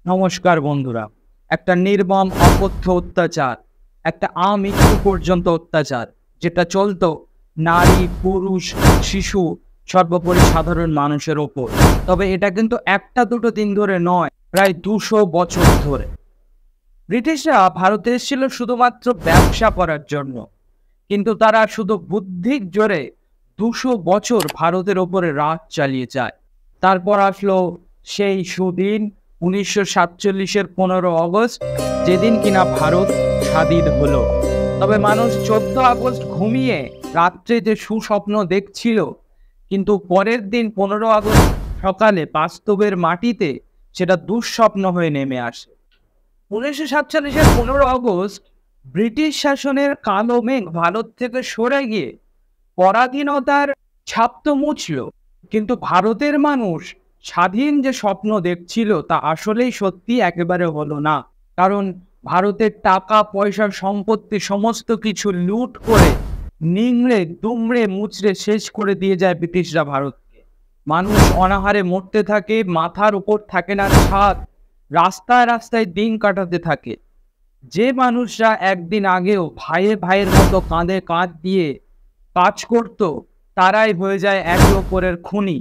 নমস্কার বন্ধুরা। একটা নির্মম অকথ্য অত্যাচার, একটা আমৃত্যু পর্যন্ত অত্যাচার যেটা চলতো নারী, পুরুষ, শিশু, সর্বোপরি সাধারণ মানুষের ওপর। তবে এটা কিন্তু একটা দুটো দিন ধরে নয়, প্রায় 200 বছর ধরে। ব্রিটিশরা ভারতে এসেছিল শুধুমাত্র ব্যবসা করার জন্য, কিন্তু তারা শুধু বুদ্ধির জোরে 200 বছর ভারতের ওপরে রাজ চালিয়ে যায়। তারপর আসলো সেই সুদিন 1947-এর 15 আগস্ট, যেদিন কিনা ভারত স্বাধীন হলো। তবে মানুষ 14 আগস্ট ঘুমিয়ে রাত্রে যে সুস্বপ্ন দেখছিল, কিন্তু পরের দিন 15 আগস্ট সকালে বাস্তবের মাটিতে সেটা দুঃস্বপ্ন হয়ে নেমে আসে। 1947-এর 15 আগস্ট ব্রিটিশ শাসনের কালো মেঘ ভারত থেকে সরে গিয়ে পরাধীনতার ছাপ তো মুছল, কিন্তু ভারতের মানুষ স্বাধীন যে স্বপ্ন দেখছিল তা আসলেই সত্যি একেবারে হলো না। কারণ ভারতের টাকা পয়সা সম্পত্তি সমস্ত কিছু লুট করে নিংড়ে দুমড়ে মুচড়ে শেষ করে দিয়ে যায় ব্রিটিশরা ভারতকে। মানুষ অনাহারে মরতে থাকে, মাথার উপর থাকে না ছাদ, রাস্তায় রাস্তায় দিন কাটাতে থাকে। যে মানুষরা একদিন আগেও ভাইয়ে ভাইয়ের মতো কাঁধে কাঁধ দিয়ে কাজ করত, তারাই হয়ে যায় একে অপরের খুনি।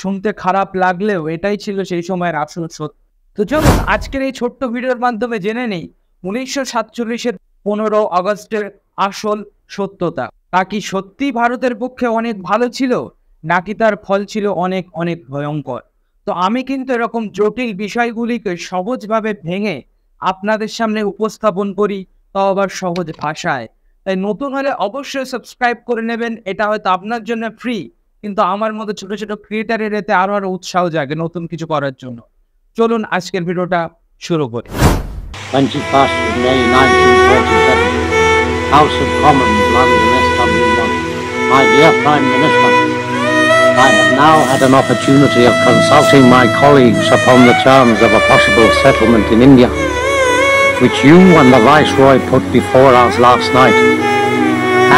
শুনতে খারাপ লাগলেও এটাই ছিল সেই সময়ের আসল সত্য। তো চলুন আজকের এই ছোট্ট ভিডিওর মাধ্যমে জেনে নেই 1947-এর 15 আগস্টের আসল সত্যতা। তা কি সত্যি ভারতের পক্ষে অনেক ভালো ছিল, নাকি তার ফল ছিল অনেক অনেক ভয়ঙ্কর? তো আমি কিন্তু এরকম জটিল বিষয়গুলিকে সহজভাবে ভেঙে আপনাদের সামনে উপস্থাপন করি, তাও আবার সহজ ভাষায়। তাই নতুন হলে অবশ্যই সাবস্ক্রাইব করে নেবেন। এটা হয়তো আপনার জন্য ফ্রি, কিন্তু আমার মতো ছোট ছোট ক্রিয়েটারের এতে আরো উৎসাহ জাগে নতুন কিছু করার জন্য। চলুন আজকের ভিডিওটা শুরু করি। 21st of May 1947, House of Commons, London, SW1. My dear Prime Minister, I have now had an opportunity of consulting my colleagues upon the terms of a possible settlement in India, which you and the Viceroy put before us last night.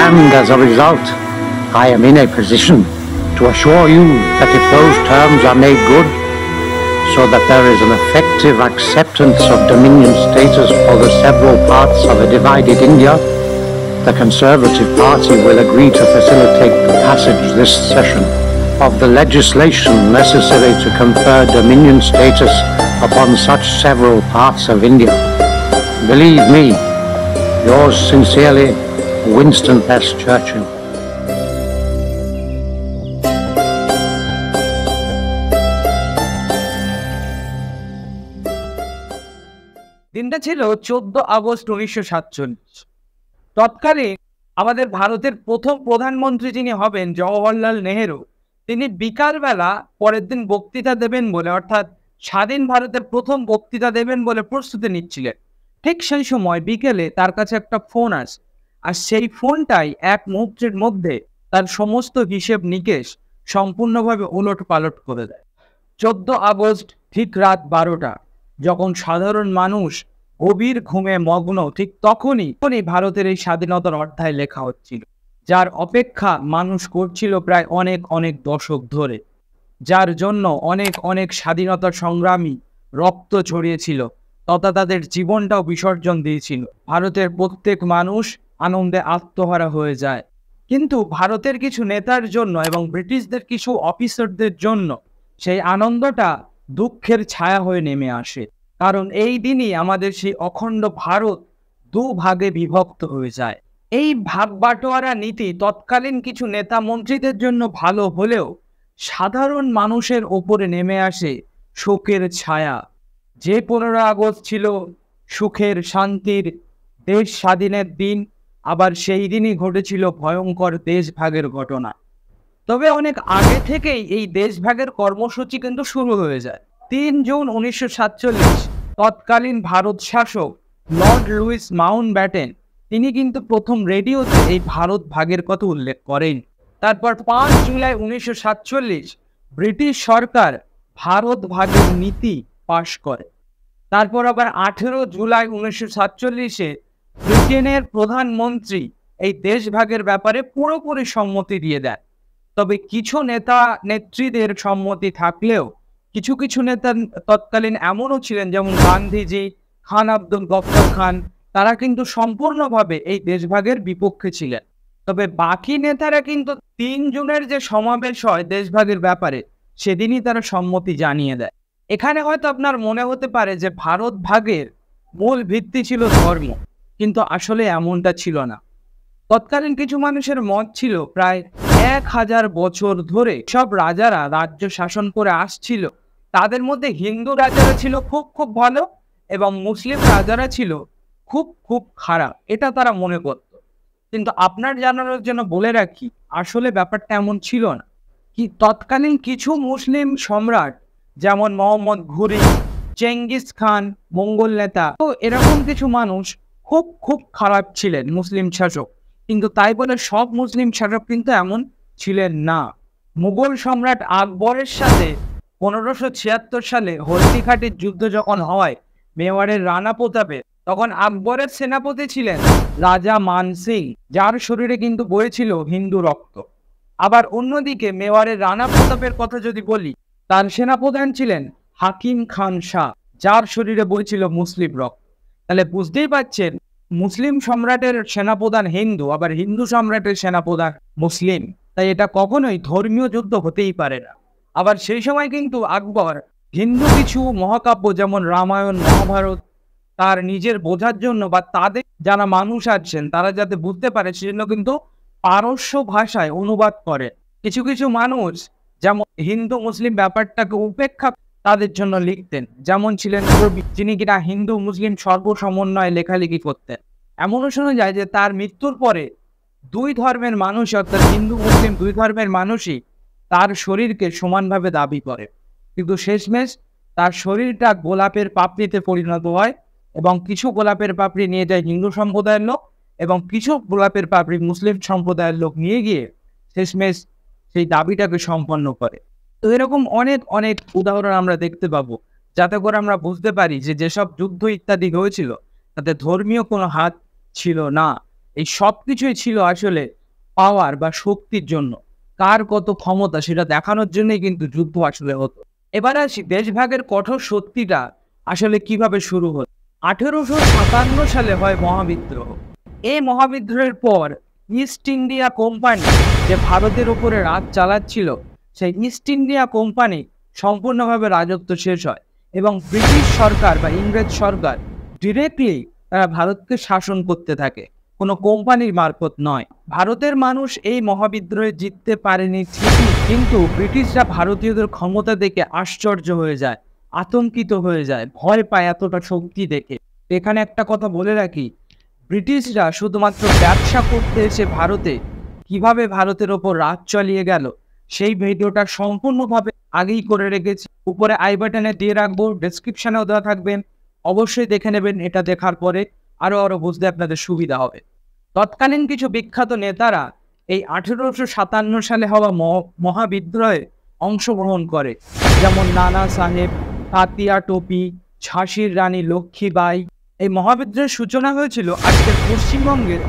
And as a result, I am in a position to assure you that if those terms are made good, so that there is an effective acceptance of Dominion status for the several parts of a divided India, the Conservative Party will agree to facilitate the passage this session of the legislation necessary to confer Dominion status upon such several parts of India. Believe me, yours sincerely, Winston S. Churchill. দিনটা ছিল 14 August 1947। তৎকালীন আমাদের ভারতের প্রথম প্রধানমন্ত্রী যিনি হবেন, জওহরলাল নেহেরু, তিনি বিকালবেলা পরের দিন বক্তৃতা দেবেন বলে, অর্থাৎ স্বাধীন ভারতের প্রথম বক্তৃতা দেবেন বলে প্রস্তুতি নিচ্ছিলেন। ঠিক সেই সময় বিকেলে তার কাছে একটা ফোন আসে, আর সেই ফোনটাই এক মুহূর্তের মধ্যে তার সমস্ত হিসেব নিকেশ সম্পূর্ণভাবে ওলট পালট করে দেয়। 14 আগস্ট ঠিক রাত 12টা, যখন সাধারণ মানুষ গভীর ঘুমে মগ্ন, ঠিক তখনই ভারতের এই স্বাধীনতার অধ্যায় লেখা হচ্ছিল, যার অপেক্ষা মানুষ করছিল প্রায় অনেক অনেক দশক ধরে, যার জন্য অনেক অনেক স্বাধীনতা সংগ্রামী রক্ত ঝরিয়েছিল তথা তাদের জীবনটাও বিসর্জন দিয়েছিল। ভারতের প্রত্যেক মানুষ আনন্দে আত্মহারা হয়ে যায়, কিন্তু ভারতের কিছু নেতার জন্য এবং ব্রিটিশদের কিছু অফিসারদের জন্য সেই আনন্দটা দুঃখের ছায়া হয়ে নেমে আসে। কারণ এই দিনই আমাদের সেই অখণ্ড ভারত দুভাগে বিভক্ত হয়ে যায়। এই ভাগ বাটোয়ারা নীতি তৎকালীন কিছু নেতা মন্ত্রীদের জন্য ভালো হলেও সাধারণ মানুষের ওপরে নেমে আসে শোকের ছায়া। যে 15 আগস্ট ছিল সুখের শান্তির দেশ স্বাধীনের দিন, আবার সেই দিনই ঘটেছিল ভয়ঙ্কর দেশভাগের ঘটনা। তবে অনেক আগে থেকেই এই দেশভাগের কর্মসূচি কিন্তু শুরু হয়ে যায়। 3 জুন 1947 তৎকালীন ভারত শাসক লর্ড লুইস মাউন্টব্যাটেন, তিনি কিন্তু প্রথম রেডিওতে এই ভারত ভাগের কথা উল্লেখ করেন। তারপর 5 জুলাই 1947 ব্রিটিশ সরকার ভারত ভাগের নীতি পাশ করে। তারপর আবার 18 জুলাই 1947 ব্রিটেনের প্রধানমন্ত্রী এই দেশভাগের ব্যাপারে পুরোপুরি সম্মতি দিয়ে দেন। তবে কিছু নেতা নেত্রীদের সম্মতি থাকলেও কিছু কিছু নেতা তৎকালীন এমনও ছিলেন, যেমন গান্ধীজি, খান আব্দুল গফফর খান, তারা কিন্তু সম্পূর্ণভাবে এই দেশভাগের বিপক্ষে ছিলেন। তবে বাকি নেতারা কিন্তু ৩ জুনের যে সমাবেশ হয় দেশভাগের ব্যাপারে, সেদিনই তারা সম্মতি জানিয়ে দেয়। এখানে হয়তো আপনার মনে হতে পারে যে ভারত ভাগের মূল ভিত্তি ছিল ধর্ম, কিন্তু আসলে এমনটা ছিল না। তৎকালীন কিছু মানুষের মত ছিল প্রায় ১,০০০ বছর ধরে সব রাজারা রাজ্য শাসন করে আসছিল, তাদের মধ্যে হিন্দু রাজারা ছিল খুব খুব ভালো এবং মুসলিম রাজারা ছিল খুব খুব খারাপ, এটা তারা মনে করত। কিন্তু আপনার জানানোর জন্য বলে রাখি, আসলে ব্যাপারটা এমন ছিল না। কি তৎকালীন কিছু মুসলিম সম্রাট যেমন মোহাম্মদ ঘুরি, চেঙ্গিস খান, মঙ্গল নেতা, তো এরকম কিছু মানুষ খুব খুব খারাপ ছিলেন মুসলিম শাসক। কিন্তু তাই বলে সব মুসলিম শাসক কিন্তু এমন ছিলেন না। মুঘল সম্রাট আকবরের সাথে ১৫৭৬ সালে হলদিঘাটের যুদ্ধ যখন হয় মেওয়ারের রানা প্রতাপে, তখন আকবরের সেনাপতি ছিলেন রাজা মান সিং, যার শরীরে কিন্তু বয়েছিল হিন্দু রক্ত। আবার অন্যদিকে মেওয়ারের রানা প্রতাপের কথা যদি বলি, তার সেনাপ্রধান ছিলেন হাকিম খান শাহ, যার শরীরে বইছিল মুসলিম রক্ত। তাহলে বুঝতেই পারছেন, মুসলিম সম্রাটের সেনাপ্রধান হিন্দু, আবার হিন্দু সম্রাটের সেনাপ্রধান মুসলিম, তাই এটা কখনোই ধর্মীয় যুদ্ধ হতেই পারে না। আবার সেই সময় কিন্তু আকবর হিন্দু কিছু মহাকাব্য যেমন রামায়ণ, মহাভারত তার নিজের বোঝার জন্য বা তাদের যারা মানুষ আছেন তারা যাতে বুঝতে পারে সেজন্য কিন্তু পারস্য ভাষায় অনুবাদ করে। কিছু কিছু মানুষ যেমন হিন্দু মুসলিম ব্যাপারটাকে উপেক্ষা তাদের জন্য লিখতেন, যেমন ছিলেন কবি, যিনি কিনা হিন্দু মুসলিম সর্বসমন্বয়ে লেখালেখি করতেন। এমনও শোনা যায় যে তার মৃত্যুর পরে দুই ধর্মের মানুষ, অর্থাৎ হিন্দু মুসলিম দুই ধর্মের মানুষই তার শরীরকে সমানভাবে দাবি করে, কিন্তু শেষমেশ তার শরীরটা গোলাপের পাপড়িতে পরিণত হয় এবং কিছু গোলাপের পাপড়ি নিয়ে যায় হিন্দু সম্প্রদায়ের লোক এবং কিছু গোলাপের পাপড়ি মুসলিম সম্প্রদায়ের লোক নিয়ে গিয়ে শেষমেশ সেই দাবিটাকে সম্পন্ন করে। তো এরকম অনেক অনেক উদাহরণ আমরা দেখতে পাবো, যাতে করে আমরা বুঝতে পারি যে যেসব যুদ্ধ ইত্যাদি হয়েছিল তাতে ধর্মীয় কোনো হাত ছিল না। এই সব কিছুই ছিল আসলে পাওয়ার বা শক্তির জন্য, কার কত ক্ষমতা সেটা দেখানোর জন্যই কিন্তু যুদ্ধ আসলে হতো। এবার আসি দেশভাগের কঠোর সত্যিটা আসলে কিভাবে শুরু হলো। 1857 সালে হয় মহাবিদ্রোহ। এই মহাবিদ্রোহের পর ইস্ট ইন্ডিয়া কোম্পানি যে ভারতের উপরে রাজ চালাচ্ছিল, সেই ইস্ট ইন্ডিয়া কোম্পানি সম্পূর্ণভাবে রাজত্ব শেষ হয় এবং ব্রিটিশ সরকার বা ইংরেজ সরকার ডিরেক্টলি তারা ভারতকে শাসন করতে থাকে, কোনো কোম্পানির মারফত নয়। ভারতের মানুষ এই মহাবিদ্রোহে জিততে পারেনি ঠিকই, কিন্তু ব্রিটিশরা ভারতীয়দের ক্ষমতা দেখে আশ্চর্য হয়ে যায়, আতঙ্কিত হয়ে যায়, ভয় পায় এতটা শক্তি দেখে। এখানে একটা কথা বলে রাখি, ব্রিটিশরা শুধুমাত্র ব্যবসা করতে এসে ভারতে কিভাবে ভারতের ওপর রাজ চালিয়ে গেল সেই ভিডিওটা সম্পূর্ণভাবে আগেই করে রেখেছি, উপরে আই বাটনে দিয়ে রাখবো, ডেসক্রিপশনেও দেওয়া থাকবেন, অবশ্যই দেখে নেবেন। এটা দেখার পরে আরো বুঝতে আপনাদের সুবিধা হবে। তৎকালীন কিছু বিখ্যাত নেতারা এই 1857 সালে হওয়া মহাবিদ্রোহে অংশগ্রহণ করে, যেমন নানা সাহেব, তাতিয়া টোপি, ঝাঁসির রানী লক্ষ্মীবাই। এই মহাবিদ্রোহের সূচনা হয়েছিল আজকের পশ্চিমবঙ্গের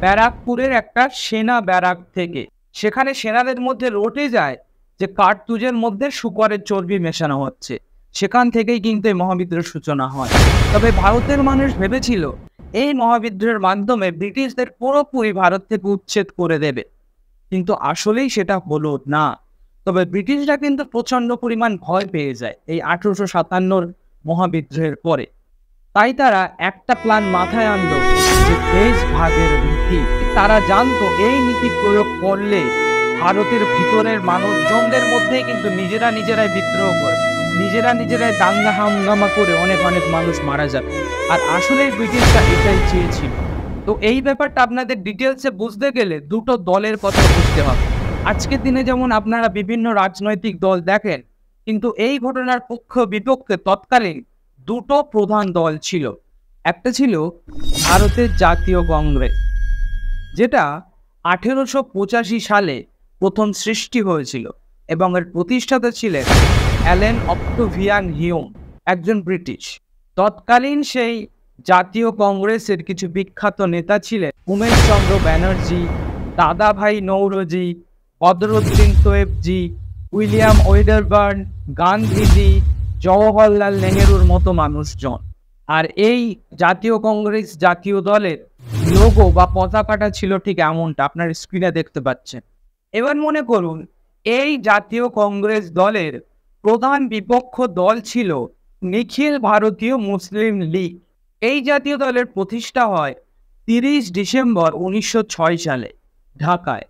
ব্যারাকপুরের একটা সেনা ব্যারাক থেকে। সেখানে সেনাদের মধ্যে রটে যায় যে কার্তুজের মধ্যে শূকরের চর্বি মেশানো হচ্ছে, সেখান থেকেই কিন্তু এই মহাবিদ্রোহের সূচনা হয়। তবে ভারতের মানুষ ভেবেছিল এই মহাবিদ্রোহের মাধ্যমে ব্রিটিশদের পুরোপুরি ভারত থেকে উচ্ছেদ করে দেবে, কিন্তু আসলেই সেটা হলো না। তবে ব্রিটিশরা কিন্তু প্রচন্ড পরিমাণ ভয় পেয়ে যায় এই 1857 মহাবিদ্রোহের পরে। তাই তারা একটা প্ল্যান মাথায় আনলো, যে দেশ ভাগের নীতি। তারা জানতো এই নীতি প্রয়োগ করলে ভারতের ভিতরের মানুষজনদের মধ্যেই কিন্তু নিজেরাই বিদ্রোহ করে, নিজেরাই দাঙ্গা হাঙ্গামা করে অনেক মানুষ মারা যাবে। আর আসলে ব্রিটিশরা এটাই চেয়েছিল। তো এই ব্যাপারটা আপনাদের ডিটেলসে বুঝতে গেলে দুটো দলের কথা বুঝতে হবে। আজকের দিনে যেমন আপনারা বিভিন্ন রাজনৈতিক দল দেখেন, কিন্তু এই ঘটনার পক্ষ বিপক্ষে তৎকালীন দুটো প্রধান দল ছিল। একটা ছিল ভারতের জাতীয় কংগ্রেস, যেটা 1885 সালে প্রথম সৃষ্টি হয়েছিল এবং এর প্রতিষ্ঠাতা ছিলেন অ্যালেন অক্টোভিয়ান হিউম, একজন ব্রিটিশ। তৎকালীন সেই জাতীয় কংগ্রেসের কিছু বিখ্যাত নেতা ছিলেন উমেশ চন্দ্র ব্যানার্জি, দাদাভাই নৌরোজি, বদরুদ্দিন তৈয়বজি, উইলিয়াম ওয়েডারবার্ন, গান্ধীজি, জওহরলাল নেহেরুর মতো মানুষজন। আর এই জাতীয় কংগ্রেস জাতীয় দলের লোগো বা পতাকাটা ছিল ঠিক এমনটা, আপনার স্ক্রিনে দেখতে পাচ্ছেন। এবার মনে করুন এই জাতীয় কংগ্রেস দলের প্রধান বিপক্ষ দল ছিল নিখিল ভারতীয় মুসলিম লীগ। এই জাতীয় দলের প্রতিষ্ঠা হয় 30 ডিসেম্বর 1906 সালে ঢাকায়।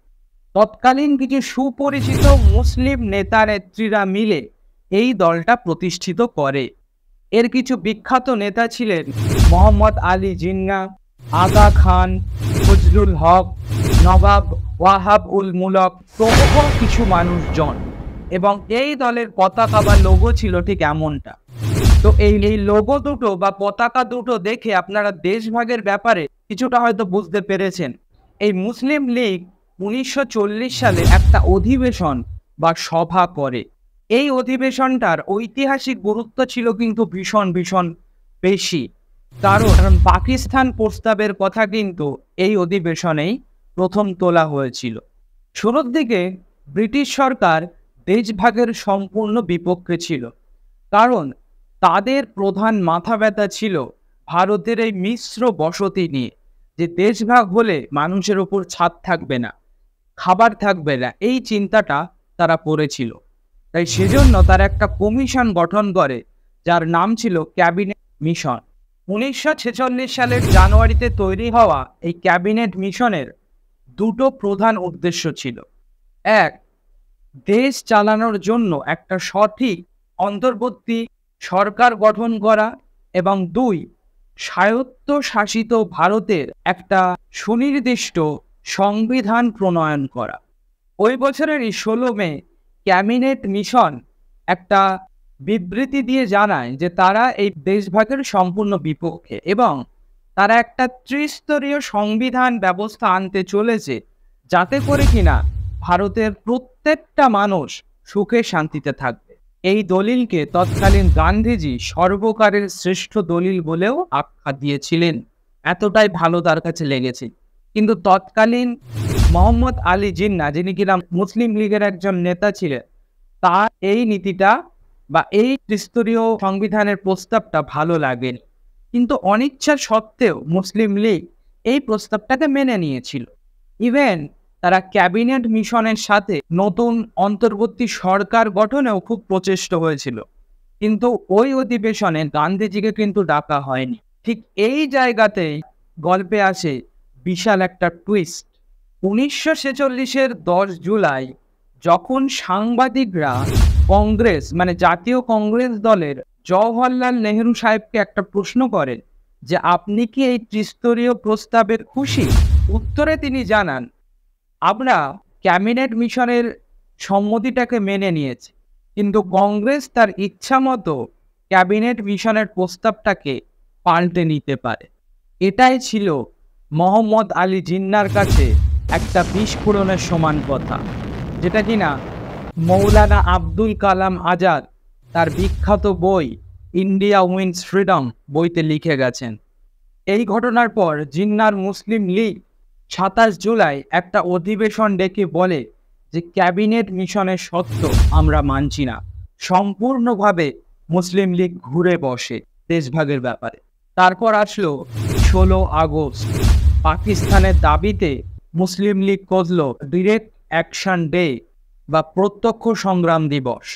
তৎকালীন কিছু সুপরিচিত মুসলিম নেতা নেত্রীরা মিলে এই দলটা প্রতিষ্ঠিত করে। এর কিছু বিখ্যাত নেতা ছিলেন মোহাম্মদ আলী জিন্নাহ, আগা খান, ফজলুল হক, নবাব ওয়াহাব উল মুলক প্রমুখ কিছু মানুষজন। এবং এই দলের পতাকা বা লোগো ছিল ঠিক এমনটা। তো এই লোগো দুটো বা পতাকা দুটো দেখে আপনারা দেশভাগের ব্যাপারে কিছুটা হয়তো বুঝতে পেরেছেন। এই মুসলিম লীগ 1940 সালে একটা অধিবেশন বা সভা করে। এই অধিবেশনটার ঐতিহাসিক গুরুত্ব ছিল কিন্তু ভীষণ ভীষণ বেশি, কারণ পাকিস্তান প্রস্তাবের কথা কিন্তু এই অধিবেশনেই প্রথম তোলা হয়েছিল। শুরুর দিকে ব্রিটিশ সরকার দেশভাগের সম্পূর্ণ বিপক্ষে ছিল, কারণ তাদের প্রধান মাথা ব্যথা ছিল ভারতের এই মিশ্র বসতি নিয়ে, যে দেশভাগ হলে মানুষের উপর ছাদ থাকবে না, খাবার থাকবে না, এই চিন্তাটা তারা পড়েছিল। তাই সেজন্য তারা একটা কমিশন গঠন করে যার নাম ছিল ক্যাবিনেট মিশন। 1946 সালের জানুয়ারিতে তৈরি হওয়া এই ক্যাবিনেট মিশনের দুটো প্রধান উদ্দেশ্য ছিল। এক, দেশ চালানোর জন্য একটা সঠিক অন্তর্বর্তী সরকার গঠন করা, এবং দুই, স্বায়ত্তশাসিত ভারতের একটা সুনির্দিষ্ট সংবিধান প্রণয়ন করা। ওই বছরের 16 মে ক্যাবিনেট মিশন একটা বিবৃতি দিয়ে জানায় যে তারা এই দেশভাগের সম্পূর্ণ বিপক্ষে এবং তারা একটা ত্রিস্তরীয় সংবিধান ব্যবস্থা আনতে চলেছে, যাতে করে কিনা ভারতের প্রত্যেকটা মানুষ সুখে শান্তিতে থাকবে। এই দলিলকে তৎকালীন গান্ধীজি সর্বকালের শ্রেষ্ঠ দলিল বলেও আখ্যা দিয়েছিলেন, এতটাই ভালো তার কাছে লেগেছে। কিন্তু তৎকালীন মোহাম্মদ আলী জিন্নাহ, যিনি কিনা মুসলিম লীগের একজন নেতা ছিলেন, তার এই নীতিটা বা এই ত্রিস্তরীয় সংবিধানের প্রস্তাবটা ভালো লাগেনি। কিন্তু অনিচ্ছা সত্ত্বেও মুসলিম লীগ এই প্রস্তাবটাকে মেনে নিয়েছিল। ইভেন তারা ক্যাবিনেট মিশনের সাথে নতুন অন্তর্বর্তী সরকার গঠনেও খুব প্রচেষ্ট হয়েছিল, কিন্তু ওই অধিবেশনে গান্ধীজিকে কিন্তু ডাকা হয়নি। ঠিক এই জায়গাতেই গল্পে আসে বিশাল একটা টুইস্ট। 1946-এর 10 জুলাই যখন সাংবাদিকরা কংগ্রেস মানে জাতীয় কংগ্রেস দলের জওহরলাল নেহেরু সাহেবকে একটা প্রশ্ন করেন যে আপনি কি এই ত্রিস্তরীয় প্রস্তাবের খুশি, উত্তরে তিনি জানান আমরা ক্যাবিনেট মিশনের সম্মতিটাকে মেনে নিয়েছি, কিন্তু কংগ্রেস তার ইচ্ছা মতো ক্যাবিনেট মিশনের প্রস্তাবটাকে পাল্টে নিতে পারে। এটাই ছিল মোহাম্মদ আলী জিন্নাহর কাছে একটা বিস্ফোরণের সমান কথা, যেটা কিনা মৌলানা আব্দুল কালাম আজাদ তার বিখ্যাত বই ইন্ডিয়া উইন্স ফ্রিডম বইতে লিখে গেছেন। এই ঘটনার পর জিন্নাহর মুসলিম লীগ 27 জুলাই একটা অধিবেশন ডেকে বলে যে ক্যাবিনেট মিশনের শর্ত আমরা মানছি না। সম্পূর্ণভাবে মুসলিম লীগ ঘুরে বসে দেশভাগের ব্যাপারে। তারপর আসলো 16 আগস্ট, পাকিস্তানের দাবিতে মুসলিম লীগ করল ডিরেক্ট অ্যাকশন ডে বা প্রত্যক্ষ সংগ্রাম দিবস।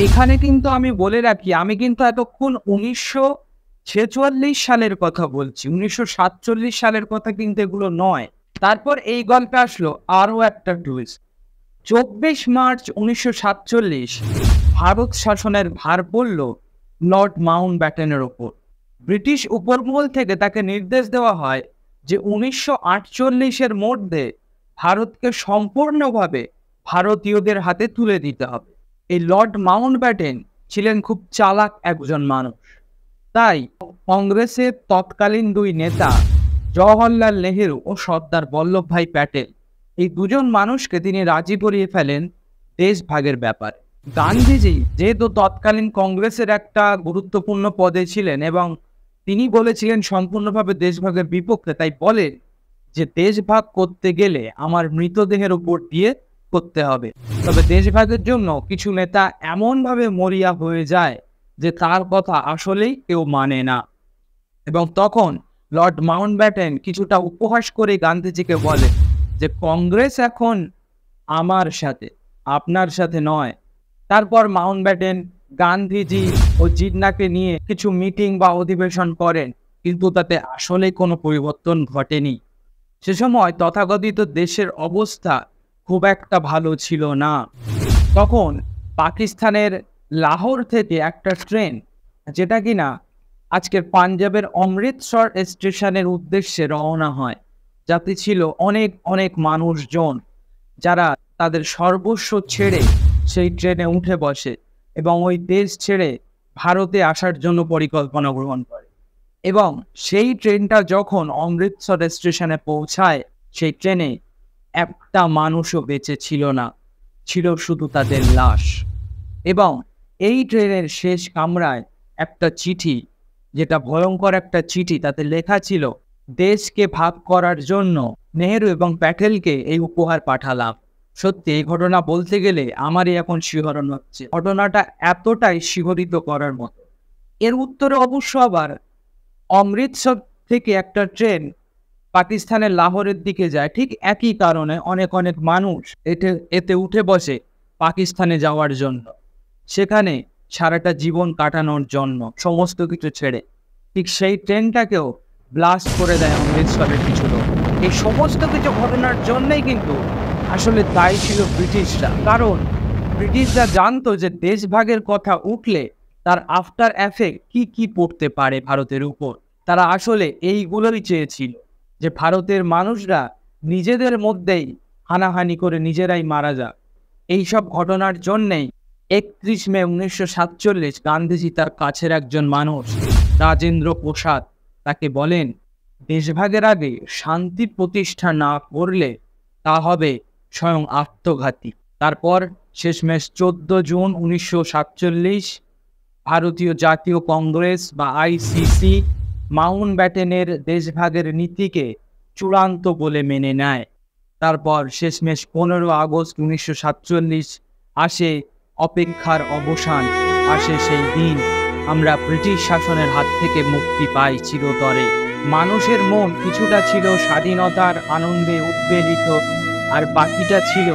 এখানে কিন্তু আমি বলে রাখি, আমি কিন্তু এতক্ষণ 1946 সালের কথা বলছি, 1947 সালের কথা কিন্তু এগুলো নয়। তারপর এই গল্পে আসলো আরও একটা টুইস্ট। 24 মার্চ 1947 ভারত শাসনের ভার পড়ল লর্ড মাউন্টব্যাটেনের ওপর। ব্রিটিশ উপরমহল থেকে তাকে নির্দেশ দেওয়া হয় যে 1948-এর মধ্যে ভারতকে সম্পূর্ণভাবে ভারতীয়দের হাতে তুলে দিতে হবে। এই লর্ড মাউন্টব্যাটেন ছিলেন খুব চালাক একজন মানুষ, তাই কংগ্রেসের তৎকালীন দুই নেতা জওহরলাল নেহেরু ও সর্দার বল্লভভাই প্যাটেল, এই দুজন মানুষকে তিনি রাজি করিয়ে ফেলেন দেশভাগের ব্যাপারে। গান্ধীজি যেহেতু তৎকালীন কংগ্রেসের একটা গুরুত্বপূর্ণ পদে ছিলেন এবং তিনি বলেছিলেন সম্পূর্ণভাবে দেশভাগের বিপক্ষে, তাই বলে যে দেশভাগ করতে গেলে আমার মৃতদেহের উপর দিয়ে করতে হবে। তবে দেশভাগের জন্য কিছু নেতা এমনভাবে মরিয়া হয়ে যায় যে তার কথা আসলেই কেউ মানে না। এবং তখন লর্ড মাউন্টব্যাটেন কিছুটা উপহাস করে গান্ধীজিকে বলে যে কংগ্রেস এখন আমার সাথে, আপনার সাথে নয়। তারপর মাউন্টব্যাটেন গান্ধীজি ও জিন্নাকে নিয়ে কিছু মিটিং বা অধিবেশন করেন, কিন্তু তাতে আসলে কোনো পরিবর্তন ঘটেনি। সে সময় তথাকথিত দেশের অবস্থা খুব একটা ভালো ছিল না। তখন পাকিস্তানের লাহোর থেকে একটা ট্রেন, যেটা কিনা আজকের পাঞ্জাবের অমৃতসর স্টেশনের উদ্দেশ্যে রওনা হয়, যাতে ছিল অনেক অনেক মানুষজন, যারা তাদের সর্বস্ব ছেড়ে সেই ট্রেনে উঠে বসে এবং ওই দেশ ছেড়ে ভারতে আসার জন্য পরিকল্পনা গ্রহণ করে। এবং সেই ট্রেনটা যখন অমৃতসর স্টেশনে পৌঁছায়, সেই ট্রেনে একটা মানুষও বেঁচে ছিল না, ছিল শুধু তাদের লাশ। এবং এই ট্রেনের শেষ কামরায় একটা চিঠি, যেটা ভয়ঙ্কর একটা চিঠি, তাতে লেখা ছিল, দেশকে ভাগ করার জন্য নেহেরু এবং প্যাটেলকে এই উপহার পাঠালাম। সত্যি এই ঘটনা বলতে গেলে আমারই এখন শিহরণ হচ্ছে। ঘটনাটা এতটাই শিহরিত করার মতো। এর উত্তরে অবশ্য আবার অমৃতসর থেকে একটা ট্রেন পাকিস্তানের লাহোরের দিকে যায়, ঠিক একই কারণে অনেক অনেক মানুষ এতে উঠে বসে পাকিস্তানে যাওয়ার জন্য, সেখানে সারাটা জীবন কাটানোর জন্য, সমস্ত কিছু ছেড়ে। ঠিক সেই ট্রেনটাকেও ব্লাস্ট করে দেয় অমৃতসরের কিছু লোক। এই সমস্ত কিছু ঘটনার জন্যই কিন্তু আসলে দায়ী ছিল ব্রিটিশরা। কারণ ব্রিটিশরা জানতো যে দেশভাগের কথা উঠলে তার আফটার এফেক্ট কি কি পড়তে পারে ভারতের উপর। তারা আসলে এইগুলোই চেয়েছিল, যে ভারতের মানুষরা নিজেদের মধ্যেই হানাহানি করে নিজেরাই মারা যাক। এইসব ঘটনার জন্যেই 31 মে 1947 গান্ধীজি তার কাছের একজন মানুষ রাজেন্দ্র প্রসাদ তাকে বলেন, দেশভাগের আগে শান্তি প্রতিষ্ঠা না করলে তা হবে স্বয়ং আত্মঘাতী। তারপর শেষমেশ 14 জুন 1947 ভারতীয় জাতীয় কংগ্রেস বা আইসিসি মাউন্টব্যাটেনের দেশভাগের নীতিকে চূড়ান্ত বলে মেনে নেয়। তারপর শেষমেশ 15 আগস্ট 1947 আসে অপেক্ষার অবসান, আসে সেই দিন আমরা ব্রিটিশ শাসনের হাত থেকে মুক্তি পাই চিরতরে। মানুষের মন কিছুটা ছিল স্বাধীনতার আনন্দে উদ্বেলিত, আর বাকিটা ছিল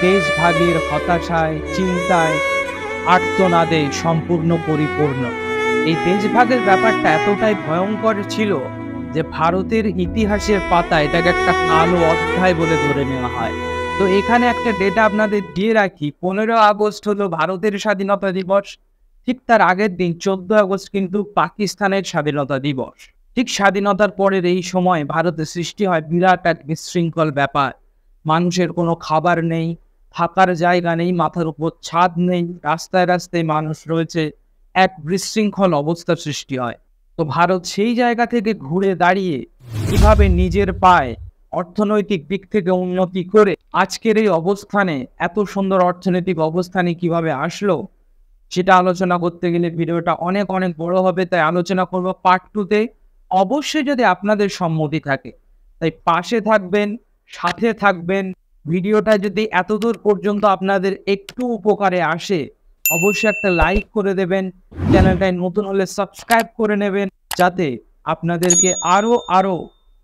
দেশভাগের হতাশায়, চিন্তায়, আর্তনাদে সম্পূর্ণ পরিপূর্ণ। এই দেশভাগের ব্যাপারটা এতটাই ভয়ঙ্কর ছিল যে ভারতের ইতিহাসের পাতা এটাকে একটা কালো অধ্যায় বলে ধরে নেওয়া হয়। তো এখানে একটা ডেটা আপনাদের দিয়ে রাখি, 15 আগস্ট হলো ভারতের স্বাধীনতা দিবস। ঠিক তার আগের দিন 14 আগস্ট কিন্তু পাকিস্তানের স্বাধীনতা দিবস। ঠিক স্বাধীনতার পরের এই সময় ভারতে সৃষ্টি হয় বিরাট এক বিশৃঙ্খল ব্যাপার। মানুষের কোনো খাবার নেই, থাকার জায়গা নেই, মাথার উপর ছাদ নেই, রাস্তায় রাস্তায় মানুষ রয়েছে, এক বিশৃঙ্খল অবস্থার সৃষ্টি হয়। তো ভারত সেই জায়গা থেকে ঘুরে দাঁড়িয়ে কিভাবে নিজের পায়ে অর্থনৈতিক দিক থেকে উন্নতি করে আজকের এই অবস্থানে, এত সুন্দর অর্থনৈতিক অবস্থানে কিভাবে আসলো, সেটা আলোচনা করতে গেলে ভিডিওটা অনেক অনেক বড় হবে। তাই আলোচনা করব পার্ট 2-তে। অবশ্যই যদি আপনাদের সম্মতি থাকে তাই পাশে থাকবেন, সাথে থাকবেন। ভিডিওটা যদি এতদূর পর্যন্ত আপনাদের একটু উপকারে আসে অবশ্যই একটা লাইক করে দেবেন, চ্যানেলটায় নতুন হলে সাবস্ক্রাইব করে নেবেন, যাতে আপনাদেরকে আরো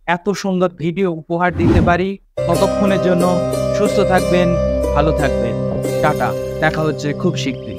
এত সুন্দর ভিডিও উপহার দিতে পারি। ততক্ষণের জন্য সুস্থ থাকবেন, ভালো থাকবেন, টাটা। দেখা হচ্ছে খুব শীঘ্রই।